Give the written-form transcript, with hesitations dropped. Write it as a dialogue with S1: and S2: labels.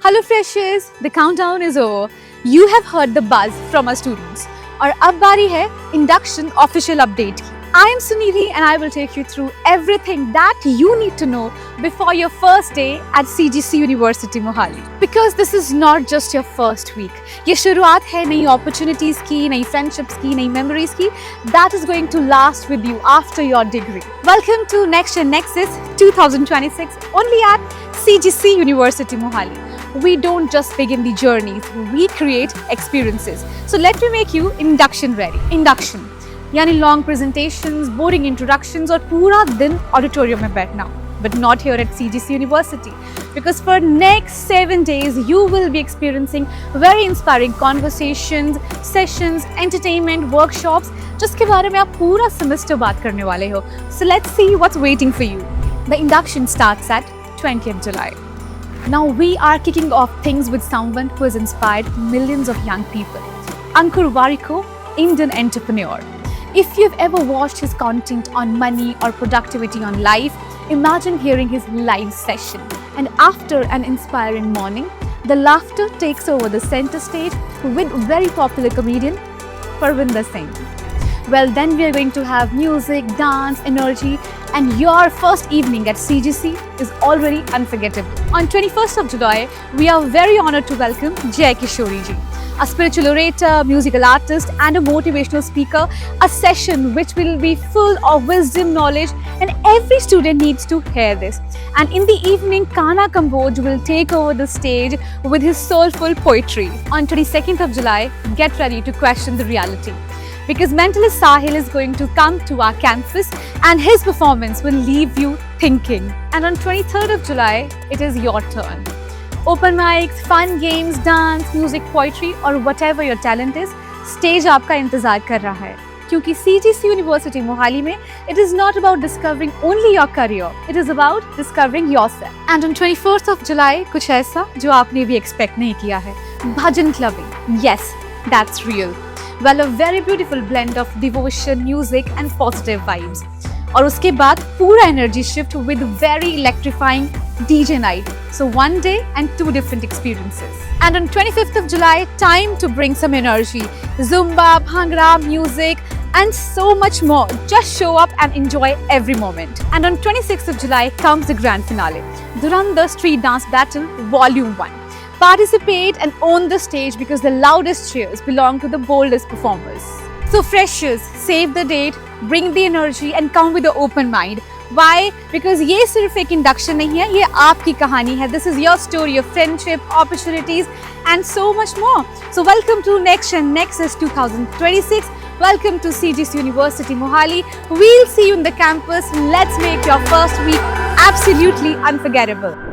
S1: Hello freshers, the countdown is over. You have heard the buzz from our students. और अब बारी है induction official update की. I am Sunidhi and I will take you through everything that you need to know before your first day at CGC University Mohali. Because this is not just your first week. ये शुरुआत है नई opportunities की, नई friendships की, नई memories की that is going to last with you after your degree. Welcome to Next Gen Nexus 2026 only at CGC University Mohali. We don't just begin the journeys, we create experiences. So let me make you induction ready. Induction यानी long presentations, boring introductions और पूरा दिन auditorium में बैठना. But not here at CGC University, because for next 7 days you will be experiencing very inspiring conversations, sessions, entertainment, workshops, जिसके बारे में आप पूरा semester बात करने वाले हो. So let's see what's waiting for you. The induction starts at 20th July. Now we are kicking off things with someone who has inspired millions of young people. Ankur Warikoo, Indian entrepreneur. If you've ever watched his content on money or productivity on live, imagine hearing his live session. And after an inspiring morning, the laughter takes over the center stage with very popular comedian Parvinder Singh. Well, then we are going to have music, dance, energy, and your first evening at CGC is already unforgettable. On 21st of July, we are very honored to welcome Jai Kishori ji, a spiritual orator, musical artist, and a motivational speaker, a session which will be full of wisdom, knowledge, and every student needs to hear this. And in the evening, Kana Kamboj will take over the stage with his soulful poetry. On 22nd of July, get ready to question the reality, because mentalist Sahil is going to come to our campus and his performance will leave you thinking. And on 23rd of July, it is your turn. Open mics, fun games, dance, music, poetry or whatever your talent is, stage आपका इंतजार कर रहा है. क्योंकि CGC University Mohali में it is not about discovering only your career, it is about discovering yourself. And on 24th of July, कुछ ऐसा जो आपने भी expect नहीं किया है. Bhajan clubbing. Yes, that's real. Well, a very beautiful blend of devotion, music and positive vibes. और उसके बाद पूरा energy shift with very electrifying DJ night. So one day and two different experiences. And on 25th of July, time to bring some energy. Zumba, Bhangra, music and so much more. Just show up and enjoy every moment. And on 26th of July comes the grand finale. Dhurandhar Street Dance Battle Volume 1. Participate and own the stage because the loudest cheers belong to the boldest performers. So freshers, save the date, bring the energy and come with an open mind. Why? Because ये सिर्फ एक induction नहीं है, ये आपकी कहानी है. This is your story of friendship, opportunities and so much more. So welcome to Next Gen Nexus 2026. Welcome to CGC University Mohali. We'll see you in the campus. Let's make your first week absolutely unforgettable.